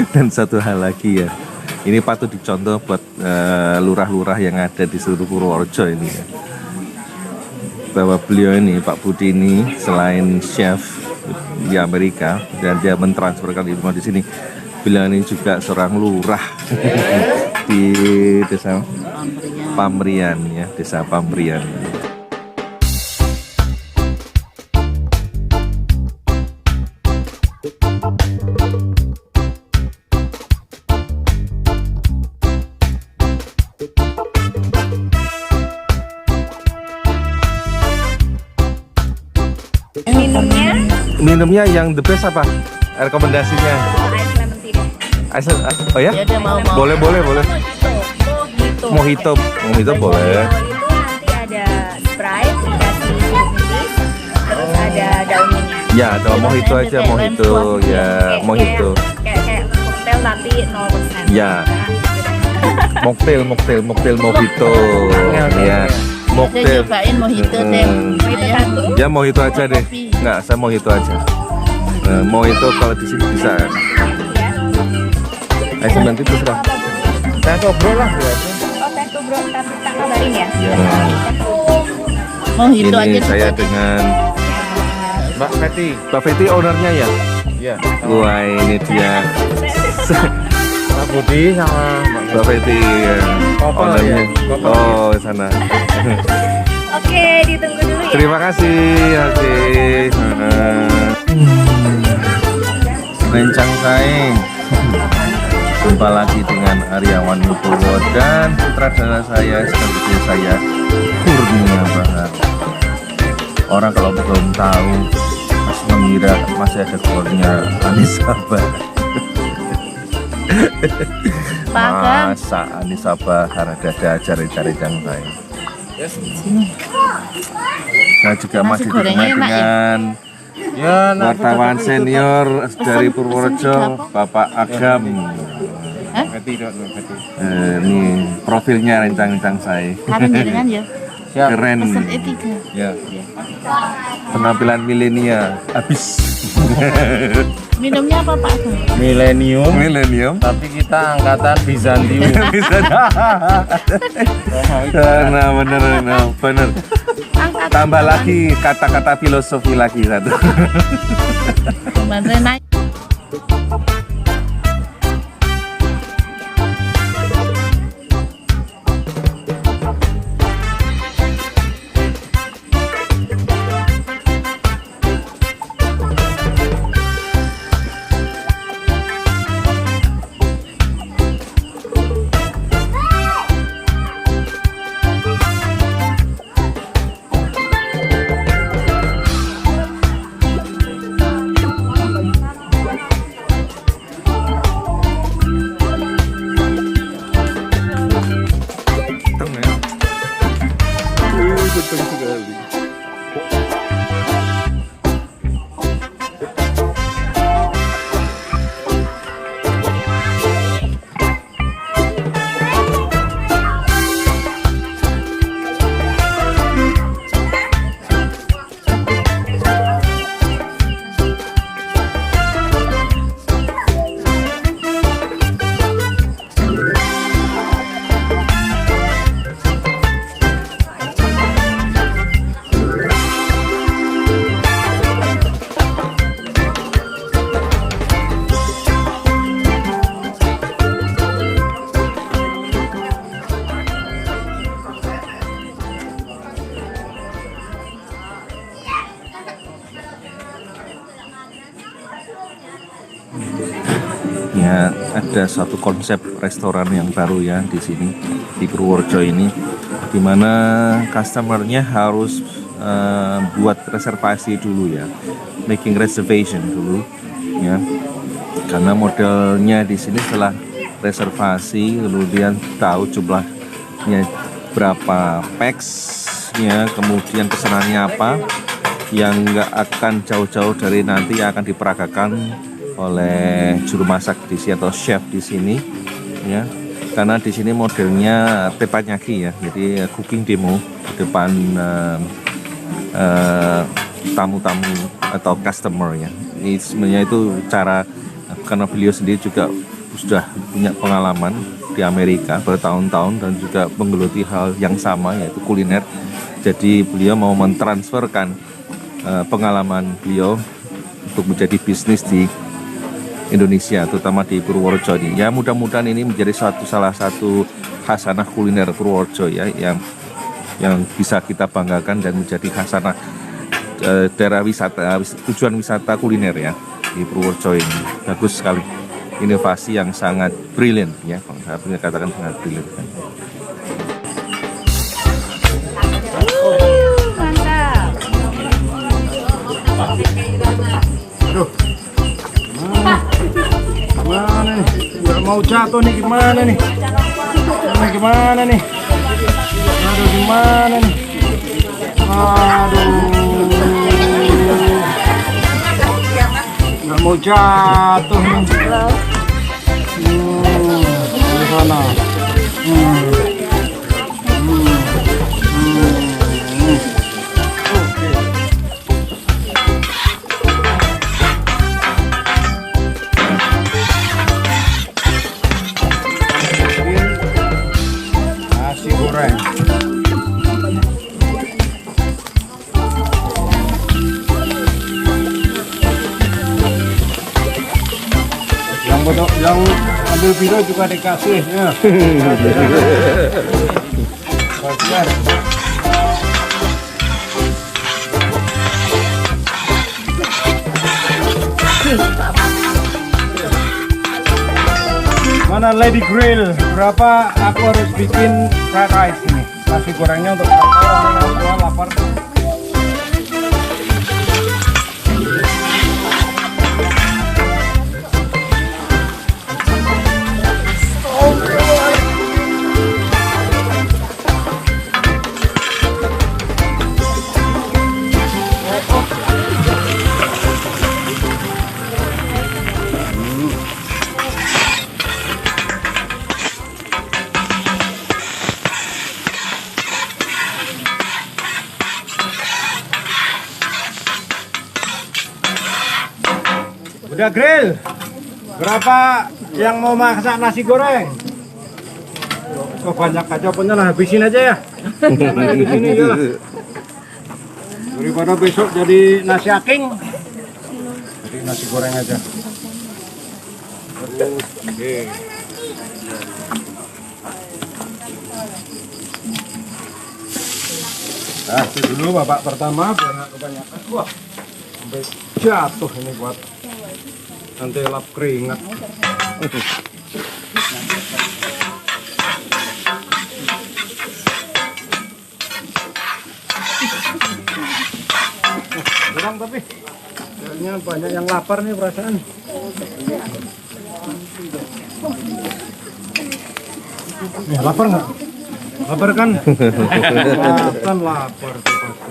Dan satu hal lagi ya, ini patut dicontoh buat lurah-lurah yang ada di seluruh Purworejo ini ya, bahwa beliau ini, Pak Budi ini, selain chef di Amerika dan dia mentransferkan ilmu di sini, beliau ini juga seorang lurah di desa Pamrian ya, desa Pamrian. Minumnya yang the best apa? Rekomendasinya? Ice lemon tea deh. Oh ya? Dia mau Boleh. Mojito boleh. Itu nanti ada Sprite, dikasih jeruk, terus ada daunnya. Ya, ada mojito aja, mojito ya, mojito. Kayak koktail tapi 0%. Ya. Mocktail mojito. Ya. Mocktail. Cobain mojito deh. Mojito satu. Ya mojito aja deh. Enggak, saya mojito aja. Mojito kalau di sini bisa. Ya. Ayo nanti terserah. Saya ngobrol lah ya. Oh, teh tuh bro, tapi tak kabarin ya. Ya. Mojito aja. Ini saya dengan Mbak Feti. Mbak Feti ownernya ya. Iya. Wah, ini dia. Pak Budi sama Mbak Feti ya. Kopel ownernya. ya? Kopel. Oh, sana. Oke, ditunggu dulu ya. Terima kasih, Hati. Rencang Saing. Jumpa lagi dengan Aryawan Wibowo dan sutradara saya, sekaligus saya, Kurnia Bahar. Orang kalau belum tahu masih mengira masih ada keluarnya Anissa Bahar. Masa Anissa Bahar ada Rencang Saing. Saya juga masih ditemani dengan wartawan senior dari Purworejo, Bapak Agam. Feti dong, Feti. Ini profilnya Rencang Saing. Kalian jaringan ya. Keren. Pesan etika. Ya. Penampilan milenial habis. Minumnya apa Pak? Milenium. Tapi kita angkatan Bizantium. Nah, bener. Tambah lagi kata-kata filosofi lagi satu. Bantuin naik. Ya, ada satu konsep restoran yang baru ya di sini di Purworejo ini, di mana customernya harus buat reservasi dulu ya, making reservation dulu ya, karena modelnya di sini setelah reservasi kemudian tahu jumlahnya berapa pax ya, kemudian pesanannya apa yang nggak akan jauh-jauh dari nanti yang akan diperagakan oleh juru masak di sini atau chef di sini ya, karena di sini modelnya teppanyaki ya, jadi cooking demo di depan tamu-tamu atau customer ya. Ini sebenarnya itu cara, karena beliau sendiri juga sudah punya pengalaman di Amerika bertahun-tahun dan juga menggeluti hal yang sama yaitu kuliner. Jadi beliau mau mentransferkan pengalaman beliau untuk menjadi bisnis di Indonesia, terutama di Purworejo ini. Ya mudah-mudahan ini menjadi salah satu khasanah kuliner Purworejo ya yang bisa kita banggakan dan menjadi khasanah daerah wisata, tujuan wisata kuliner ya di Purworejo ini. Bagus sekali, inovasi yang sangat brilian ya, saya punya katakan sangat brilian. Mantap. Aduh. Gimana nih? Nggak mau jatuh nih, gimana nih? Gimana nih? Aduh, gimana nih? Aduh. Nggak mau jatuh nih. Di sana. Nasi goreng. Yang ambil video juga dikasih ya. Bagian. Mana Lady Grill? Berapa aku harus bikin fried rice ini? Nasi gorengnya untuk berapa orang yang tua lapar? Udah grill. Berapa yang mau masak nasi goreng? Kok banyak aja punya lah, habisin aja ya. Karena di sini ya. Daripada besok jadi nasi aking. Jadi nasi goreng aja. Oke. Nah, itu dulu babak pertama biar nggak kebanyakan. Wah, sampai jatuh ini buat nanti lap keringat. Kurang tapi kayaknya banyak yang lapar nih perasaan. Nih, lapar nggak? Lapar kan? Kan lapar tuh pasti.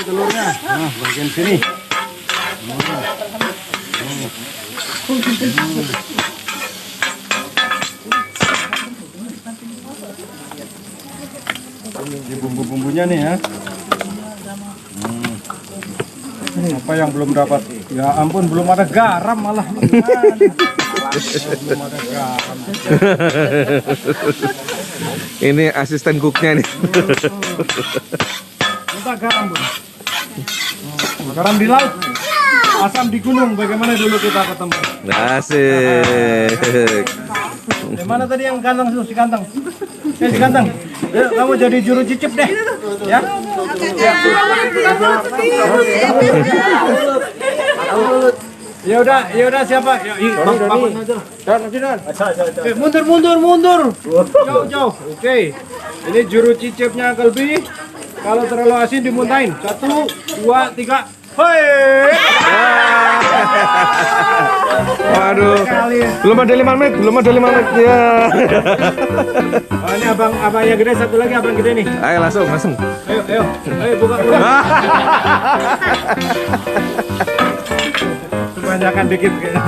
Telurnya, nah bagian sini. Ini bumbu-bumbunya nih ya. Apa yang belum dapat? Ya ampun, belum ada garam malah. Belum ada garam. Ini asisten cooknya nih. Minta garam, Bun. Garam di laut, asam di gunung. Bagaimana dulu kita ketemu? Asik. Yang mana tadi yang kantang si kantang? Si kantang. Yuk, kamu jadi juru cicip deh. Ya. Ya udah siapa? Ya, mundur. Jauh. Oke. Ini juru cicipnya Kalbi. Kalau terlalu asin dimuntahin. 1, 2, 3. Hoi. Waduh. Belum ada 5 menit ya. Oh, ini abang yang gede, satu lagi abang gede nih. Ayo langsung. Ayo buka. Kebanyakan dikit kayaknya.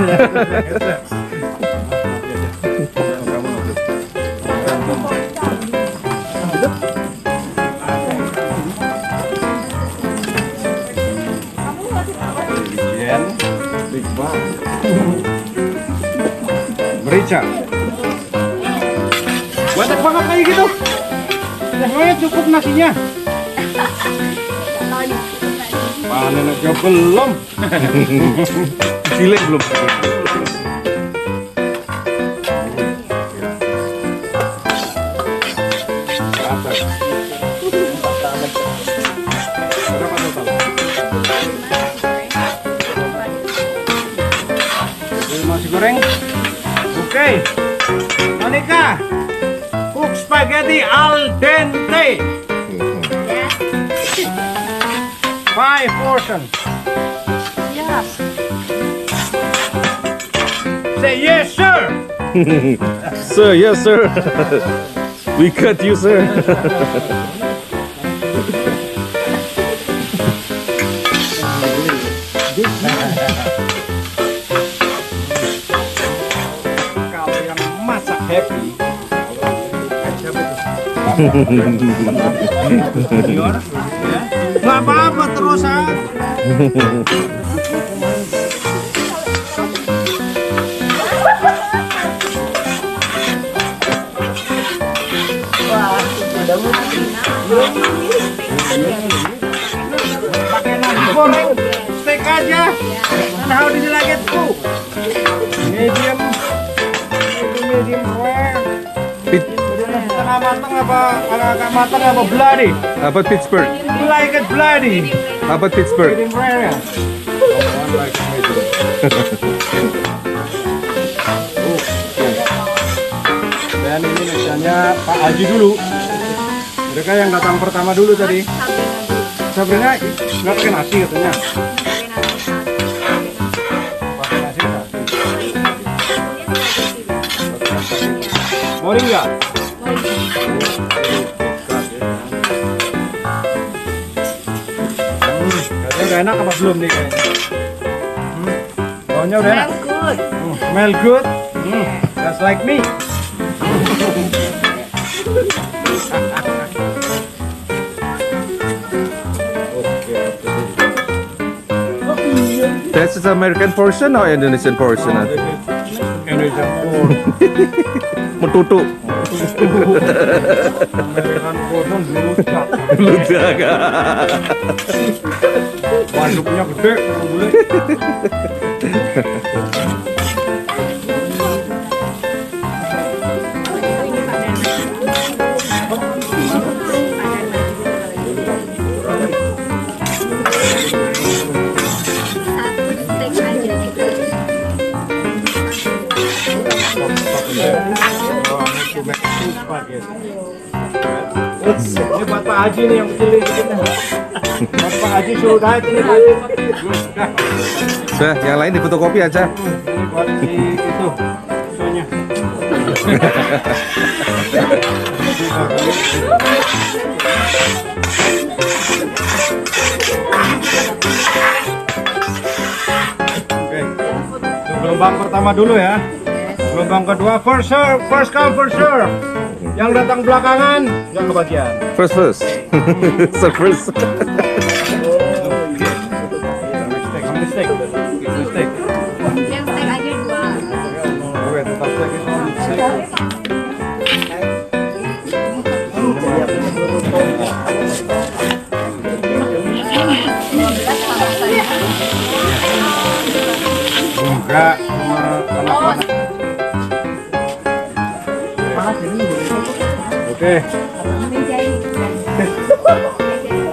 Merica. Banyak banget kayak gitu. Semuanya cukup nasinya. Panen aja belum. Cilik belum. Berapa total? 5 nasi goreng. Oke. Monica, cook spaghetti al dente. 5 portions. Siap. Say yes, sir. Sir, yes sir. We cut you sir. Kalau yang masak happy, nggak apa-apa terus ah. Pakai nasi goreng steak aja. And how did you like it too? Medium rare. Setengah matang apa agak matang apa bloody? Apa Pittsburgh? You like it bloody? Apa Pittsburgh? Medium rare ya? One like medium. Dan ini misalnya Pak Haji dulu. Mereka yang datang pertama dulu tadi. Sabrina nggak pakai nasi katanya. Pakai nasi nggak? Moringa. Katanya udah enak apa belum nih kayaknya? Baunya udah enak. Good. Smell good. Just like me. That's the American portion or Indonesian portion? Indonesia food. Metutu. American food ludak. Ludak. Waduknya gede kalau bule. Ini buat Pak Haji nih yang kecil ini. Buat Pak Haji suruh diet ini Pak Haji. Sudah, yang lain di fotokopi aja. Ini buat si itu susunya. Oke. Itu gelombang pertama dulu ya. Gelombang kedua first serve, first come first serve. Yang datang belakangan yang kebagian. First. First. Mistake. Yang steak aja 2. Oke, tetap steak itu mistake. Enggak, cuma Oke.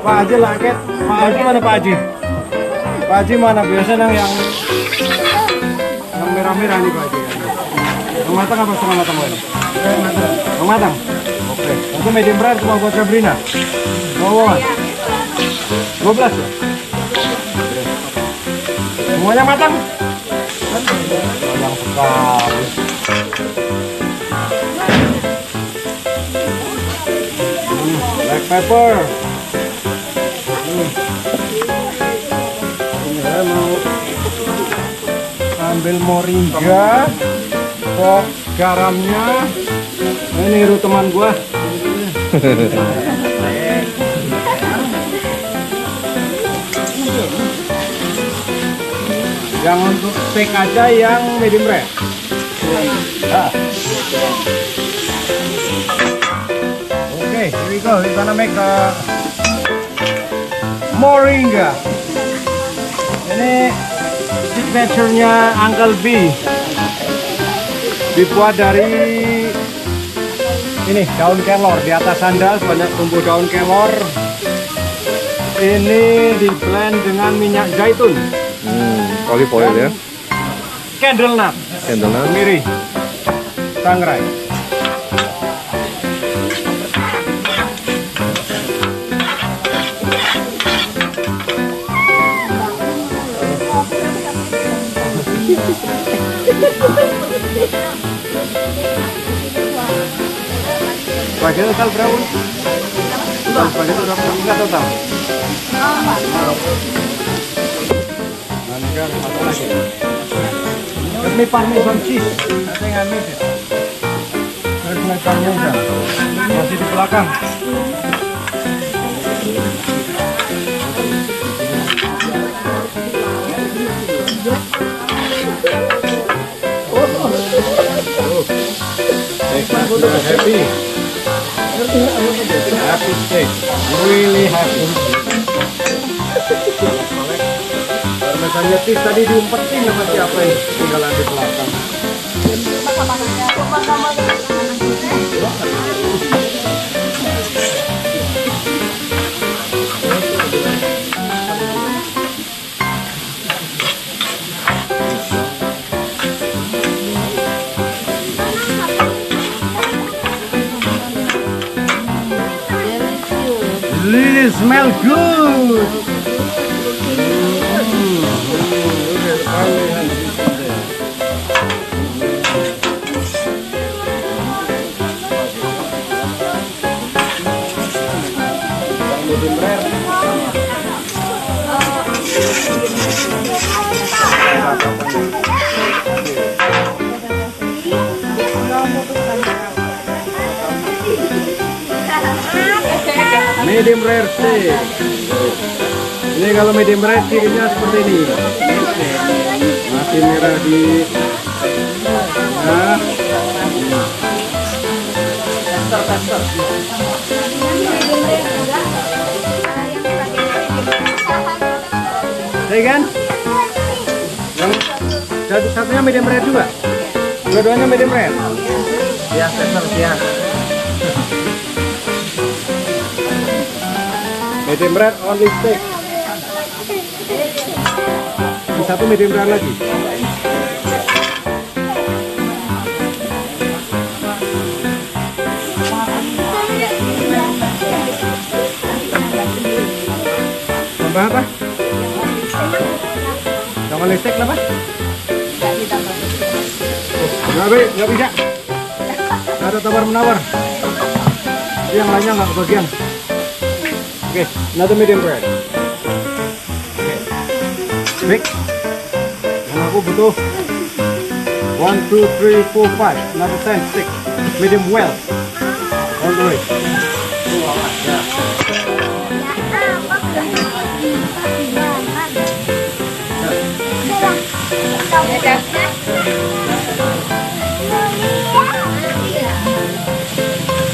Pak Haji laket. Pak Haji mana Pak Haji? Pak Haji mana? Biasanya yang merah-merah nih Pak Haji. Yang matang apa setengah matang lagi? Yang matang. Oke. Itu medium rare cuma buat Sabrina. Oh, 12 ya? Semuanya matang? Yang sekali. Black pepper. Ini saya mau ambil moringa, kok garamnya. Ini niru teman gua. Yang untuk steak aja yang medium rare. Ah. Okay, here we go. We're gonna make a moringa. Ini signature-nya Uncle B. Dibuat dari ini daun kelor. Di atas sandal banyak tumbuh daun kelor. Ini di blend dengan minyak zaitun. Olive oil ya. Candle nut. Candle nut. Kemiri. Sangrai. Bagian total berapa? Bagian total berapa total? Nanti kan satu lagi. Let me parmesan cheese. I think I made it. There's my parmesan. Masih di belakang. Happy. Happy steak. Really happy. Parmesannya cheese tadi diumpetin sama siapa ini? Tinggalan di belakang. Really smell good. Medium rare steak. Ini kalau medium rare cirinya seperti ini. Masih merah di nah. Saya kan? Yang satunya medium rare juga. Dua-duanya medium rare. Ya, ya. Medium rare only steak. Yang satu medium rare lagi. Tambah apa? Yang only steak apa? Nggak bisa. Nggak ada tawar-menawar. Yang lainnya nggak kebagian. Okay, another medium rare. Okay. Steak. Yang aku butuh 1, 2, 3, 4, 5. Another 10 steak. Medium well. All the way.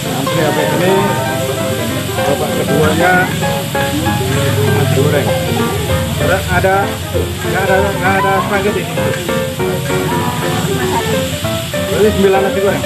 Nanti habis ini babak keduanya nasi goreng. Nggak ada spaghetti. Berarti 9 nasi goreng.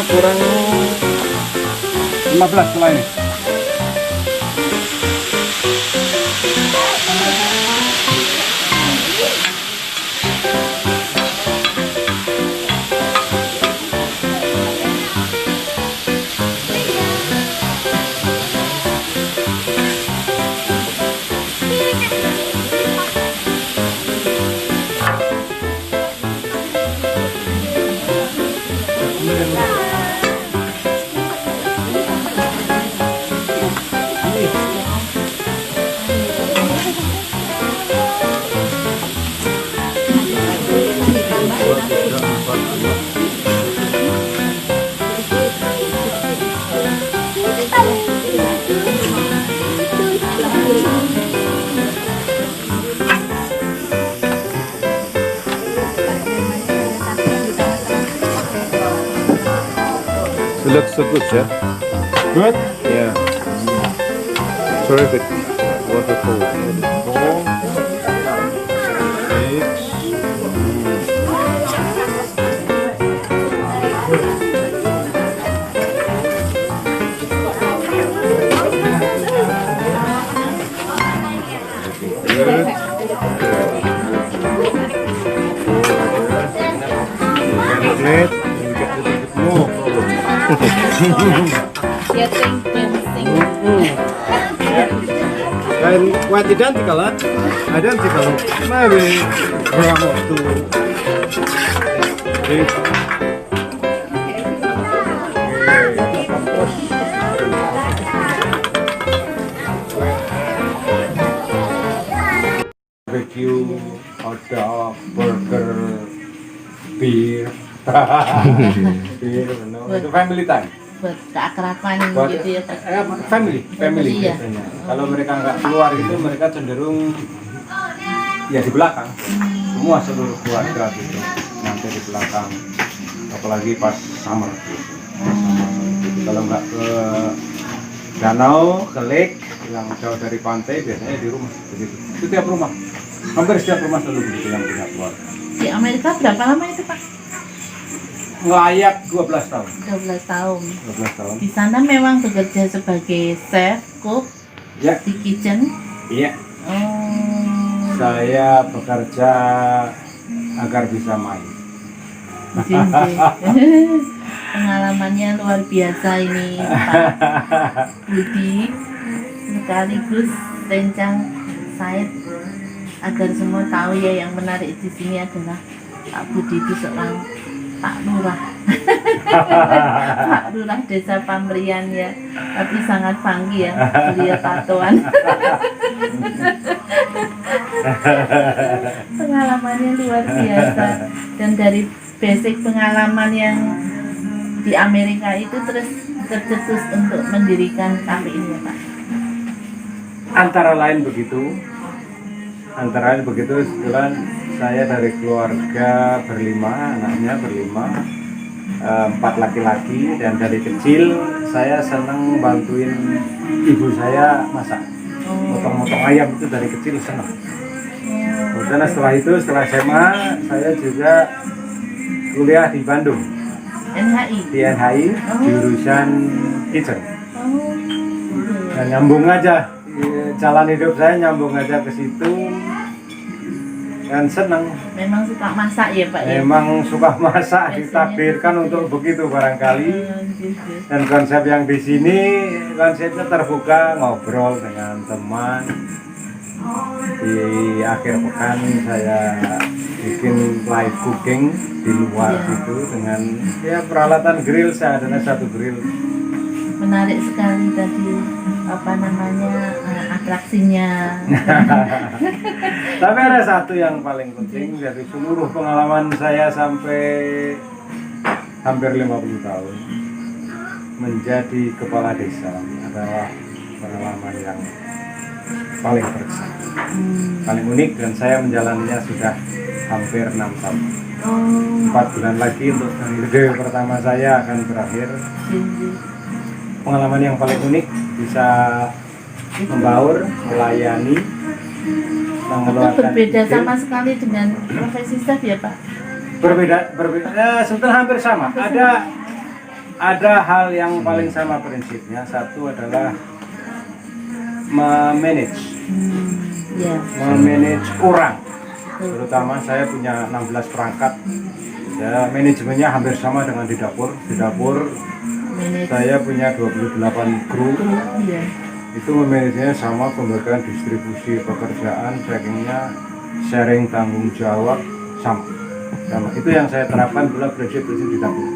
kurang 15 setelah ini. It looks so good, chef. Good. Yeah. Terrific. Wonderful. Plate. You get a little bit more. Ya, think. And quite identical, huh? Identical. Maybe gram of two. This. Barbecue, hot dog, burger, beer. Beer, no. Itu family time. Buat keakraban Buat gitu ya Pak. family Iya. biasanya. Kalau mereka nggak keluar gitu, mereka cenderung ya di belakang. Semua seluruh keluarga gitu, nanti di belakang. Apalagi pas summer gitu. Kalau nggak ke danau, ke lake yang jauh dari pantai, biasanya di rumah begitu. Itu tiap rumah, hampir setiap rumah selalu begitu yang punya keluarga. Di Amerika berapa lama itu Pak? Ngelayak 12 tahun. 12 tahun. 12 tahun. Di sana memang bekerja sebagai chef, cook Ya, di kitchen. iya. Oh, Saya bekerja agar bisa main. jeng-jeng. Pengalamannya luar biasa ini Pak Budi, sekaligus rencang Said, agar semua tahu ya, yang menarik di sini adalah Pak Budi itu seorang Pak Lurah. Pak Lurah Desa Pamrian ya, tapi sangat funky ya, beliau tatoan. Pengalamannya luar biasa, dan dari basic pengalaman yang di Amerika itu terus tercetus untuk mendirikan kafe ini ya Pak. Antara lain begitu. Kebetulan saya dari keluarga berlima, anaknya berlima, 4 laki-laki, dan dari kecil saya senang bantuin ibu saya masak. Motong-motong ayam itu dari kecil senang. Kemudian setelah SMA saya juga kuliah di Bandung, NHI. di NHI, jurusan kitchen. Oh, Dan nyambung aja, jalan hidup saya nyambung aja ke situ, dan senang. memang suka masak ya Pak ya. Memang suka masak, ditakdirkan untuk begitu barangkali. Gitu. Dan konsep yang di sini konsepnya terbuka, ngobrol dengan teman. Di akhir pekan saya bikin live cooking di luar gitu dengan ya peralatan grill, saya ada satu grill. Menarik sekali tadi apa namanya atraksinya. Tapi ada satu yang paling penting dari seluruh pengalaman saya sampai hampir 50 tahun menjadi kepala desa adalah pengalaman yang paling berkesan, paling unik, dan saya menjalannya sudah hampir 6 tahun. 4 bulan lagi untuk periode pertama saya akan berakhir. Pengalaman yang paling unik, bisa membaur, melayani, Itu mengeluarkan berbeda ide. sama sekali dengan profesi chef ya Pak. Berbeda, sebetulnya hampir sama. ada hal yang paling sama prinsipnya. Satu adalah memanage Ya. memanage orang, terutama saya punya 16 perangkat ya, manajemennya hampir sama dengan di dapur. Manage Saya punya 28 kru, ya. itu memanagenya sama, pembagian distribusi pekerjaan, trackingnya, sharing tanggung jawab sama. Itu yang saya terapkan pula prinsip-prinsip di dapur,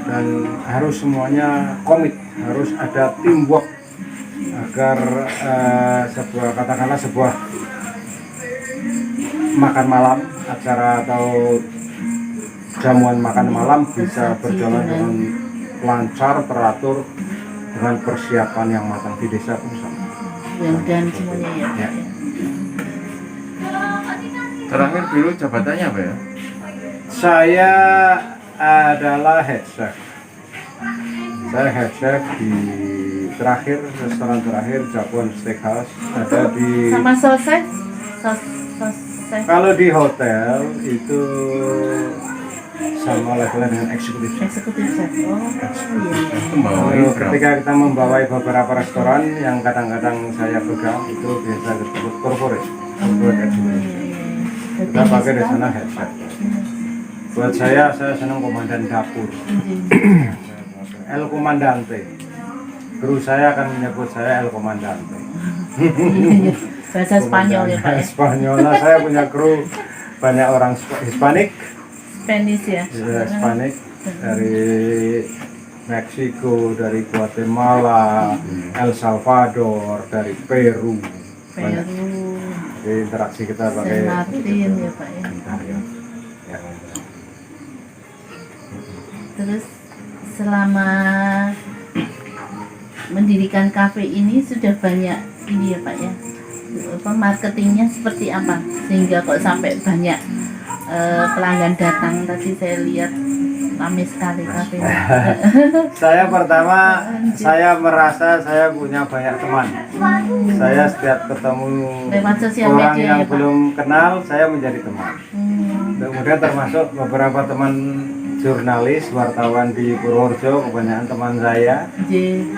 dan harus semuanya komit, harus ada teamwork agar sebuah makan malam, acara atau jamuan makan malam bisa berjalan dengan lancar, teratur, dengan persiapan yang matang. Di desa pun sama. Mudah-mudahan semuanya ya. Ya. Terakhir dulu jabatannya apa ya? Saya adalah head chef. Saya head chef di restoran terakhir Japon Steakhouse, ada di. Sama sosis. Kalau di hotel itu sama levelnya dengan eksekutif chef. Eksekutif chef. Oh iya. Membawai Lalu berapa? ketika kita membawai beberapa restoran yang kadang-kadang saya pegang, itu biasa disebut corporate executive. Kita pakai di sana head chef. Buat saya senang komandan dapur. El Comandante. Kru saya akan menyebut saya El Comandante. Bahasa Spanyol ya Pak ya. Spanyol. Nah, saya punya kru banyak orang Hispanik, Spanish ya. Hispanik dari Meksiko, dari Guatemala, El Salvador, dari Peru. Banyak. Peru. Jadi interaksi kita pakai San Martin ya Pak ya. Ya. Terus selama mendirikan kafe ini sudah banyak ini ya Pak ya, apa marketingnya seperti apa sehingga kok sampai banyak pelanggan datang. Tadi saya lihat ramai sekali kafenya. Saya pertama, saya merasa saya punya banyak teman. Saya setiap ketemu Lewat sosial orang media yang ya Pak. belum kenal, saya menjadi teman. Kemudian termasuk beberapa teman jurnalis, wartawan di Purworejo, kebanyakan teman saya.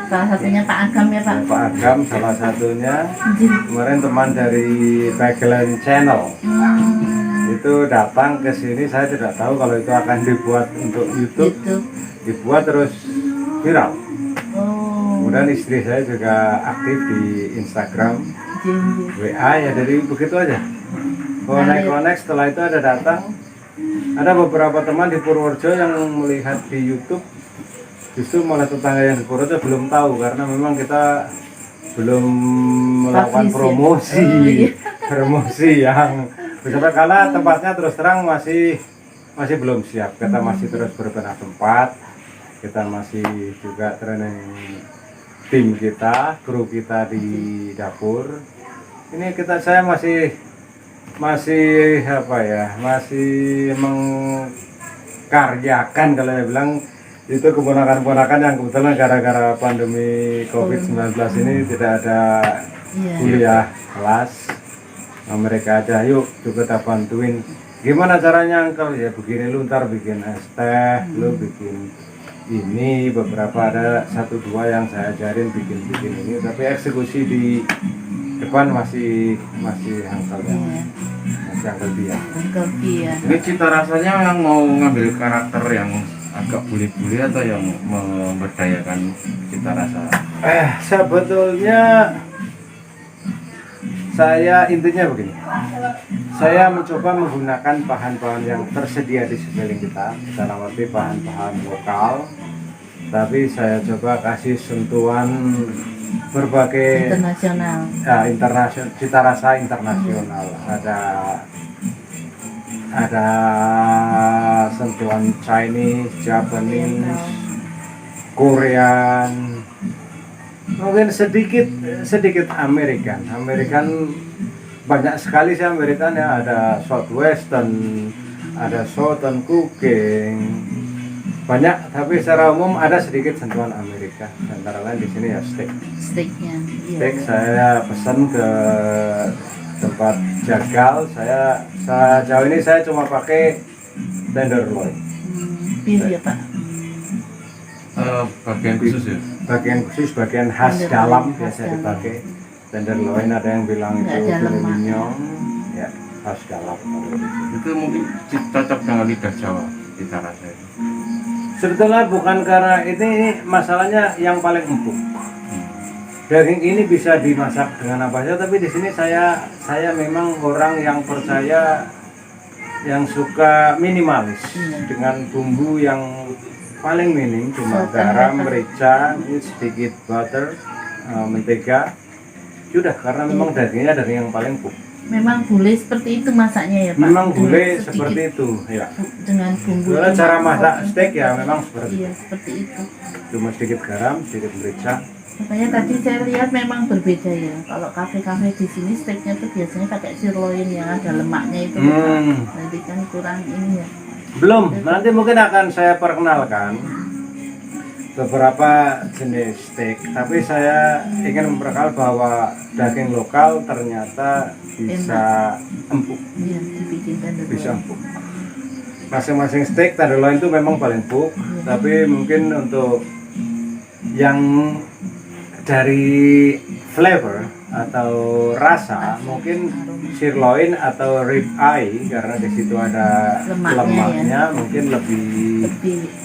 Salah satunya Pak Agam ya Pak. Pak Agam salah satunya. Ji. Kemarin teman dari Backland Channel itu datang ke sini. Saya tidak tahu kalau itu akan dibuat untuk YouTube. YouTube. Dibuat terus viral. Oh. Kemudian istri saya juga aktif di Instagram, Ji. WA, ya dari begitu aja. Konek setelah itu ada datang. Ada beberapa teman di Purworejo yang melihat di YouTube, justru malah tetangga yang di Purworejo belum tahu karena memang kita belum melakukan Publish ya? promosi, Oh, iya. promosi yang misalnya karena tempatnya terus terang masih belum siap. Kita masih terus berbenah tempat, kita masih juga training tim kita, kru kita di dapur. Ini saya masih apa ya, masih mengkaryakan, kalau saya bilang itu keponakan-keponakan yang kebetulan gara-gara pandemi COVID-19 ini tidak ada Iya. kuliah kelas. Nah, mereka aja, yuk coba kita bantuin gimana caranya Uncle, ya begini, lu ntar bikin es teh, lu bikin ini, beberapa ada 1-2 yang saya ajarin bikin ini, tapi eksekusi di depan masih Uncle yang Iya. masih Uncle dia. Kopi ya. Ini cita rasanya yang mau ngambil karakter yang agak bully-bully atau yang memberdayakan cita rasa? Sebetulnya saya intinya begini, saya mencoba menggunakan bahan-bahan yang tersedia di sekeliling kita, dalam arti bahan-bahan lokal, tapi saya coba kasih sentuhan berbagai Internasional. internasional, cita rasa internasional. Ada sentuhan Chinese, Japanese, Korean, mungkin sedikit American banyak sekali sih American ya. Ada Southwestern, ada Southern cooking, banyak, tapi secara umum ada sedikit sentuhan Amerika. Antara lain di sini ya Steaknya. Iya. steak saya pesan ke tempat jagal. Saya sejauh ini saya cuma pakai tenderloin. Bir ya Pak. Bagian khusus ya. Bagian khusus, bagian khas Tenderloin, dalam khas biasa dalam. dipakai. Tenderloin ada yang bilang Nggak itu ada filet lemak. mignon, ya khas dalam. Itu mungkin cocok dengan lidah Jawa cita rasa itu. Sebetulnya bukan karena ini masalahnya yang paling empuk. Daging ini bisa dimasak dengan apa saja, tapi di sini saya memang orang yang percaya yang suka minimalis Iya. dengan bumbu yang paling minim, cuma Sopan garam, ya, Pak. merica, sedikit butter, mentega. Sudah, karena memang dagingnya daging yang paling empuk. Memang boleh seperti itu masaknya ya Pak. Memang Dengan boleh sedikit seperti itu, ya. dengan bumbu. Soalnya cara tomat. masak steak ya memang seperti Iya itu. seperti itu. Cuma sedikit garam, sedikit merica. Makanya tadi saya lihat memang berbeda ya. Kalau kafe-kafe di sini steaknya tuh biasanya pakai sirloin yang ada lemaknya itu. Pak. Nanti kan kurang ini ya. Belum, nanti mungkin akan saya perkenalkan beberapa jenis steak. Tapi saya ingin memperkenalkan bahwa daging lokal ternyata bisa empuk, Iya dibikin tenderloin. bisa empuk. Masing-masing steak tenderloin itu memang paling empuk, tapi mungkin untuk yang dari flavor atau rasa mungkin sirloin atau rib eye karena di situ ada Lemaknya, lemaknya mungkin lebih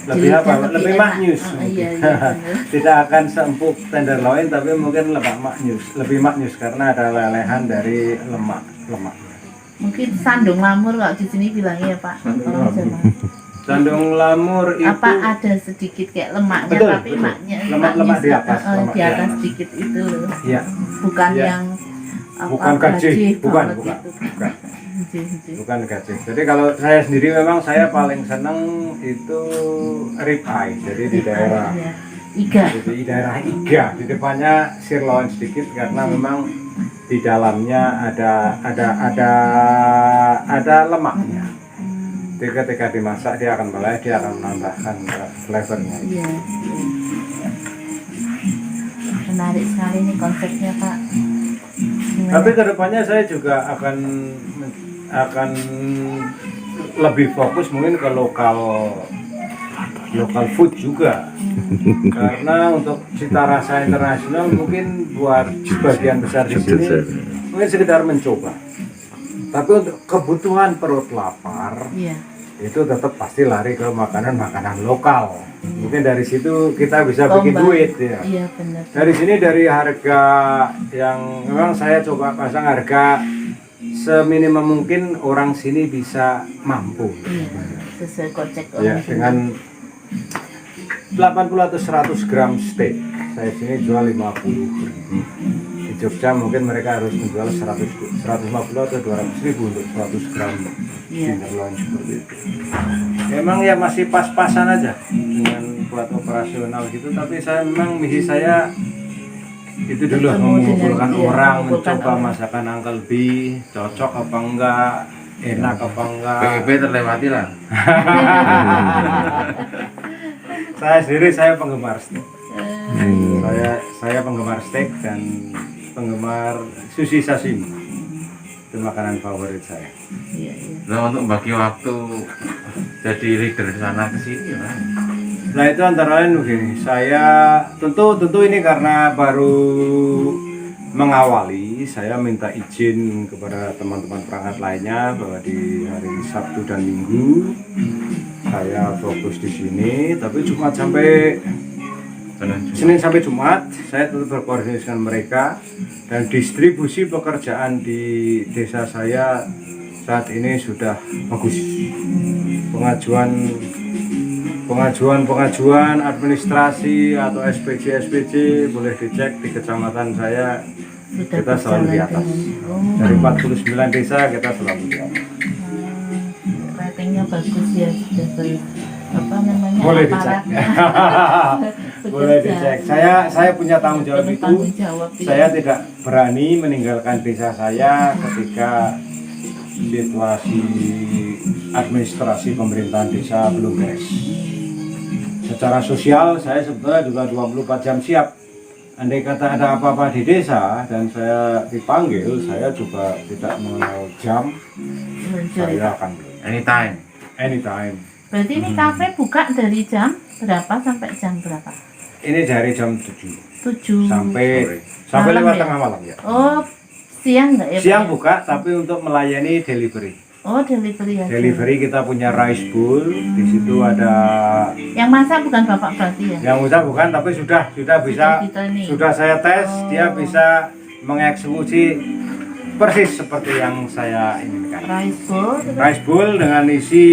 lebih apa? jilidnya Lebih enak. maknyus. Oh, mungkin. iya, iya, bener. Tidak akan seempuk tenderloin tapi mungkin lebih maknyus karena ada lelehan dari lemaknya. Mungkin sandung lamur kalau di sini bilangnya ya Pak. Orang Jawa. Sandung lamur itu Apa ada sedikit kayak lemaknya Betul, tapi betul. lemaknya Lemak di atas, lemak di di atas atas. sedikit itu loh. ya Bukan Iya. yang apa, Bukan gaji, bukan, banget bukan, itu. bukan. Gaji. bukan gajah. Jadi kalau saya sendiri memang saya paling seneng itu rib eye. Jadi di daerah Iya. Iga. di daerah iga, di depannya sirloin sedikit karena memang di dalamnya ada lemaknya. Jadi ketika dimasak dia akan meleleh, dia akan menambahkan flavornya. Iya. Menarik sekali nih konsepnya Pak. Gimana? Tapi kedepannya saya juga akan lebih fokus mungkin ke lokal food juga. Karena untuk cita rasa internasional mungkin buat sebagian besar di sini mungkin sekedar mencoba. Tapi untuk kebutuhan perut lapar Iya. itu tetap pasti lari ke makanan lokal. Mungkin dari situ kita bisa bikin Combine. duit ya. Iya benar. Dari sini dari harga yang memang saya coba pasang harga seminimum mungkin orang sini bisa mampu. Iya. Sesuai kocek Ya, orang sini. dengan 80 atau 100 gram steak. Saya sini jual 50.000. Di Jogja mungkin mereka harus menjual 150 atau 200.000 untuk 100 gram Iya. tenderloin seperti itu. Memang ya masih pas-pasan aja dengan buat operasional gitu, tapi saya memang misi saya itu dulu Bertemu mengumpulkan dengan- iya, orang, mengumpulkan mencoba orang. masakan Uncle B, cocok apa enggak, enak apa enggak. PEB terlewati lah. Saya sendiri saya penggemar steak. Eh, Saya penggemar steak dan penggemar sushi sashimi. Itu makanan favorit saya. Iya, iya. Nah, untuk bagi waktu jadi leader di sana ke sini lah. Nah itu antara lain begini, saya tentu ini karena baru mengawali, saya minta izin kepada teman-teman perangkat lainnya bahwa di hari Sabtu dan Minggu saya fokus di sini, tapi Jumat sampai Senin sampai Jumat saya tetap berkoordinasi dengan mereka dan distribusi pekerjaan di desa saya saat ini sudah bagus. Pengajuan administrasi atau SPC boleh dicek di kecamatan saya, Sudah kita selalu di atas. berjalan Dari 49 desa kita selalu di atas. ratingnya bagus ya, sudah apa namanya, Boleh dicek. aparatnya. Boleh dicek. Saya punya tanggung jawab Penuh itu. tanggung jawab, iya. Saya tidak berani meninggalkan desa saya ketika situasi administrasi pemerintahan desa belum beres. Secara sosial saya sebetulnya juga 24 jam siap. Andai kata ada apa-apa di desa dan saya dipanggil, saya juga tidak mengenal jam. Muncul Saya akan Anytime. anytime. Berarti ini kafe buka dari jam berapa sampai jam berapa? Ini dari jam 7 7 sampai Malam lewat ya? tengah malam ya. Oh, siang nggak ya? Siang Pak? buka tapi untuk melayani delivery. Oh, delivery aja. Delivery kita punya rice bowl, di situ ada Yang masak bukan Bapak berarti ya? yang usaha bukan tapi sudah bisa di-training. sudah saya tes, Oh. dia bisa mengeksekusi persis seperti yang saya inginkan. Rice bowl. terus- Rice bowl dengan isi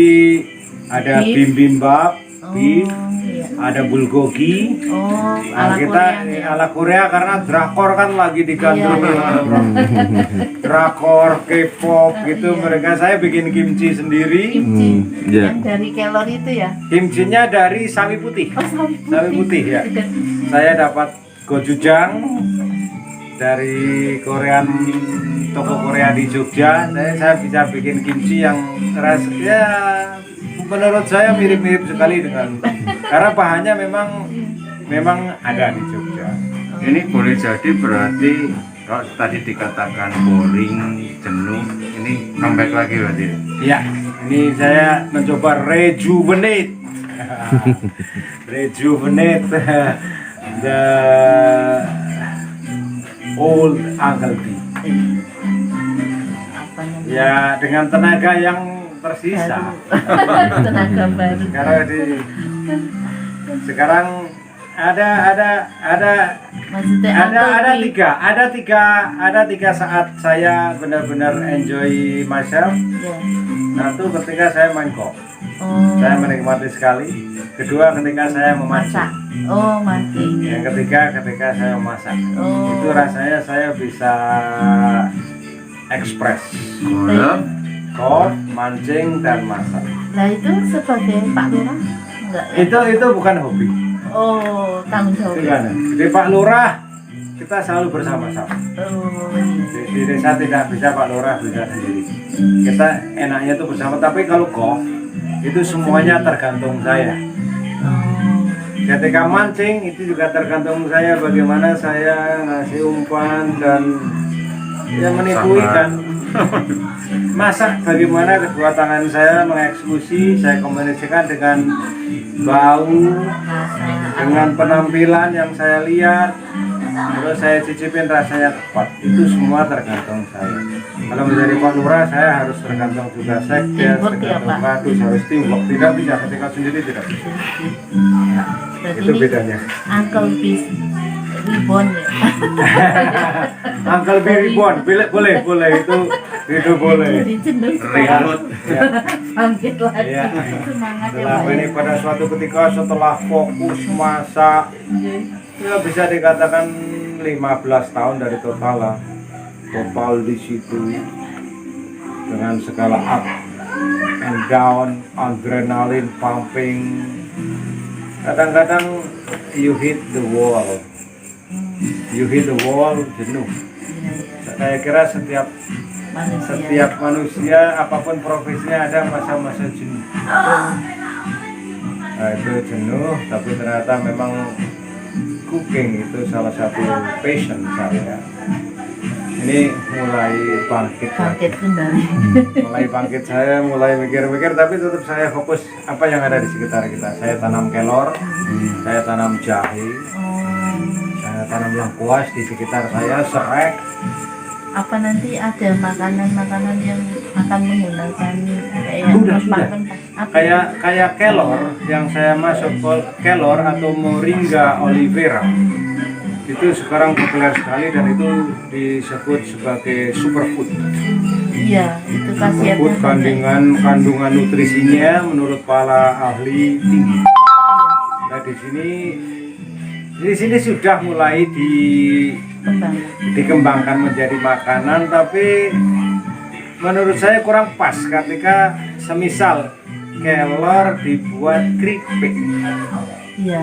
ada Beef. bibimbap, Oh, beef, iya. ada bulgogi. Oh, Nah, ala kita Korean ya. ala Korea karena drakor kan lagi digandrungi. Iya. Drakor, K-pop gitu. Iya. Mereka saya bikin kimchi sendiri. Kimchi Iya. yang dari kelor itu ya? Kimchinya dari sawi putih. Oh, sawi putih. Sawi putih ya. Saya dapat gochujang dari toko Korea di Jogja. Saya bisa bikin kimchi yang rasanya menurut saya mirip-mirip sekali dengan karena bahannya memang ada di Jogja. Ini boleh jadi berarti kalau tadi dikatakan boring, jenuh, ini comeback lagi berarti. Ya, ini saya mencoba rejuvenate. Rejuvenate the old Uncle B. Apa namanya? Ya, dengan tenaga yang tersisa. Tenaga baru. Sekarang ada Maksudnya ada tiga saat saya benar-benar enjoy myself. Ya. Satu ketika saya main golf, Oh, saya menikmati sekali. Kedua ketika saya memasak. masak. Oh, mancing. Yang ketiga ketika saya memasak. Oh. Itu rasanya saya bisa ekspres. Golf, mancing dan masak. Nah, itu sebagai Pak Lurah enggak ya? Itu bukan hobi. Oh, tanggung jawab. Itu kan. Di Pak Lurah kita selalu bersama-sama. Oh, iya. Di desa tidak bisa Pak Lurah bisa sendiri. Kita enaknya itu bersama. Tapi kalau golf itu semuanya tergantung saya. Oh, Ketika mancing itu juga tergantung saya bagaimana saya ngasih umpan dan ya menipu Sama. ikan. Masak bagaimana kedua tangan saya mengeksekusi, saya komunikasikan dengan bau, dengan penampilan yang saya lihat, terus saya cicipin rasanya tepat. Itu semua tergantung saya. Kalau menjadi Pak Lurah saya harus tergantung juga sekdes, Teamwork ya, tergantung Pak? kadus, harus teamwork. Tidak bisa ketika sendiri tidak bisa. berarti Itu ini bedanya. Uncle Bis Ribbon ya. Uncle B Ribbon, boleh itu boleh. Jadi jenuh Rekrut. Ya. bangkit lagi. Iya. Semangat ya, Setelah Pak. ini pada suatu ketika setelah fokus masak, ya bisa dikatakan 15 tahun dari total lah. Total di situ dengan segala up and down, adrenaline pumping. Kadang-kadang you hit the wall. Jenuh. Saya kira setiap Manusia. manusia apapun profesinya ada masa-masa jenuh. Nah, itu jenuh, tapi ternyata memang cooking itu salah satu passion saya. Ini mulai bangkit lagi. Bangkit kembali. Mulai bangkit saya, mulai mikir-mikir, tapi tetap saya fokus apa yang ada di sekitar kita. Saya tanam kelor, saya tanam jahe, Oh, saya tanam lengkuas di sekitar saya, serek. apa nanti ada makanan-makanan yang akan menggunakan kayak Sudah. rempah-rempah? Apa? Kayak kelor yang saya masuk kelor atau moringa olivera itu sekarang populer sekali dan itu disebut sebagai superfood. Iya, itu khasiatnya. Superfood kandungan nutrisinya menurut para ahli tinggi. Nah di sini sudah mulai Kembang. dikembangkan menjadi makanan, tapi menurut saya kurang pas ketika semisal kelor dibuat keripik. Iya,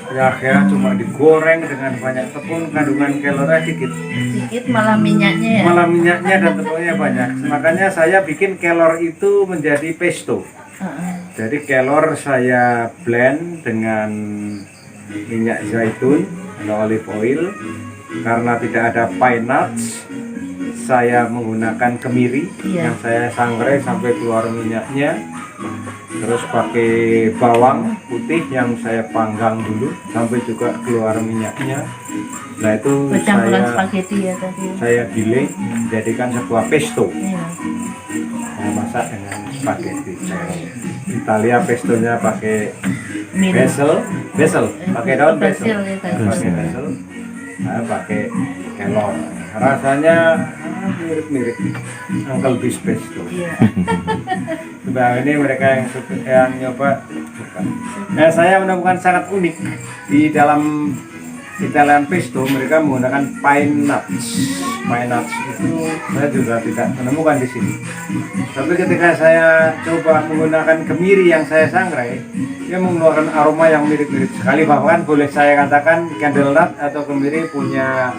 Ya akhirnya cuma digoreng dengan banyak tepung, kandungan kelornya dikit, sedikit malah minyaknya ya. malah minyaknya dan tepungnya banyak. Makanya saya bikin kelor itu menjadi pesto. Heeh. Jadi kelor saya blend dengan minyak zaitun atau olive oil. Karena tidak ada pine nuts, saya menggunakan kemiri Iya. yang saya sangrai sampai keluar minyaknya. terus pakai bawang putih yang saya panggang dulu sampai juga keluar minyaknya. Nah itu Bercampuran spaghetti ya tadi. saya giling jadikan sebuah pesto. Iya. Saya masak dengan spaghetti. Italia pestonya pakai Mirip. basil, pakai daun basil, Basil, ya, basil. pakai basil. Saya pakai kelor. Rasanya mirip-mirip Uncle Bis pesto. Iya. Coba ini mereka yang nyoba suka. Nah, saya menemukan sangat unik di dalam Italian pesto mereka menggunakan pine nuts. Pine nuts itu saya juga tidak menemukan di sini. Tapi ketika saya coba menggunakan kemiri yang saya sangrai, dia mengeluarkan aroma yang mirip-mirip sekali. Bahkan boleh saya katakan candle nut atau kemiri punya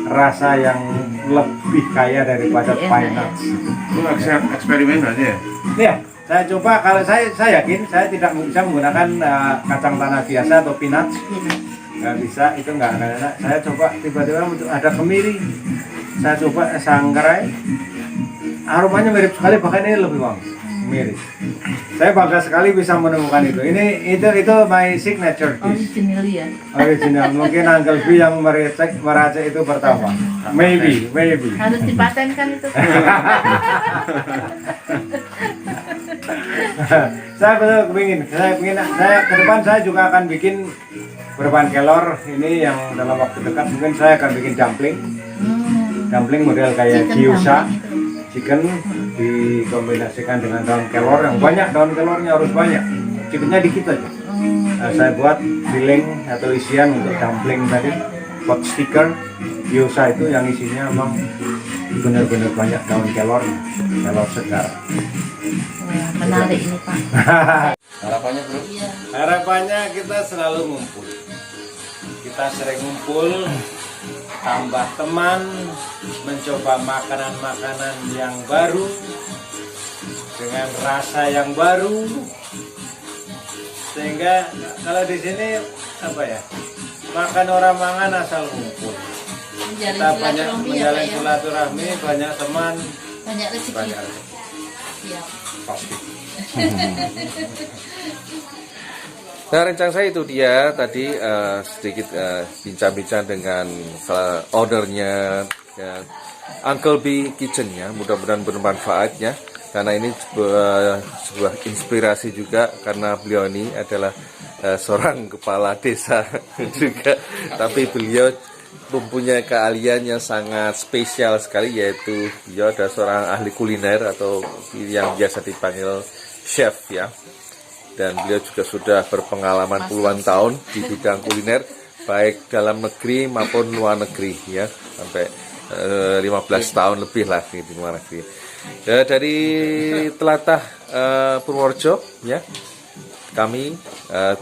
rasa yang lebih kaya daripada Lebih enak, pine ya. nuts. Itu eksperimen berarti ya? Ya, saya coba kalau saya yakin saya tidak bisa menggunakan kacang tanah biasa atau peanuts. Nggak bisa, itu nggak akan enak. Saya coba tiba-tiba ada kemiri, saya coba sangrai, aromanya mirip sekali, bahkan ini lebih wangi, mirip. Saya bangga sekali bisa menemukan itu. Itu my signature dish. Original ya. Original. Mungkin Uncle B yang meracik itu pertama. Maybe. Harus dipatenkan itu. Saya ke depan saya juga akan bikin berbahan kelor ini yang dalam waktu dekat mungkin saya akan bikin dumpling model kayak Chicken gyoza dumpling itu. chicken dikombinasikan dengan daun kelor yang banyak, daun kelornya harus banyak, chickennya dikit aja. Nah, saya buat filling atau isian untuk dumpling tadi, pot sticker gyoza itu yang isinya memang benar-benar banyak daun kelor segar. Wah, menarik ini Pak. Harapannya bro? Iya. Harapannya kita selalu ngumpul. Kita sering ngumpul, tambah teman, mencoba makanan-makanan yang baru dengan rasa yang baru. Sehingga kalau di sini apa ya? Makan orang mangan asal ngumpul. Kita banyak menjalin silaturahmi, banyak teman, Banyak rezeki. banyak rezeki. Siap. Pasti. Nah, rencana saya itu dia tadi sedikit bincang-bincang dengan ownernya ya, Uncle B Kitchen-nya. Mudah-mudahan bermanfaat ya, karena ini sebuah inspirasi juga karena beliau ini adalah seorang kepala desa juga, tapi beliau mempunyai keahlian yang sangat spesial sekali, yaitu beliau adalah seorang ahli kuliner atau yang biasa dipanggil chef ya. Dan beliau juga sudah berpengalaman puluhan tahun di bidang kuliner, baik dalam negeri maupun luar negeri ya, sampai 15 tahun lebih lah di luar negeri. Ya, dari Tlatah Purworejo ya, kami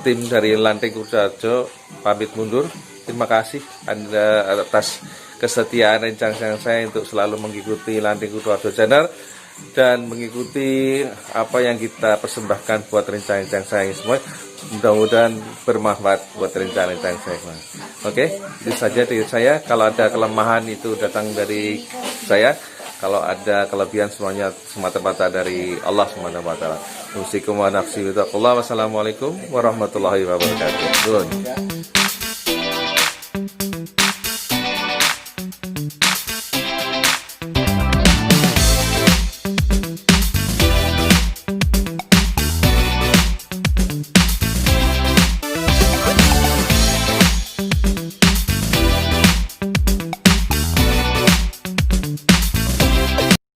tim dari Lanting Purworejo pamit mundur. Terima kasih Anda atas kesetiaan rencana saya untuk selalu mengikuti Lanting Purworejo Channel dan mengikuti apa yang kita persembahkan buat rencana-rencana saya semua. Mudah-mudahan bermanfaat buat rencana-rencana saya semua. Oke, itu saja dari saya. Kalau ada kelemahan itu datang dari saya. Kalau ada kelebihan semuanya semata-mata dari Allah Subhanahu wa taala. Wassalamualaikum warahmatullahi wabarakatuh.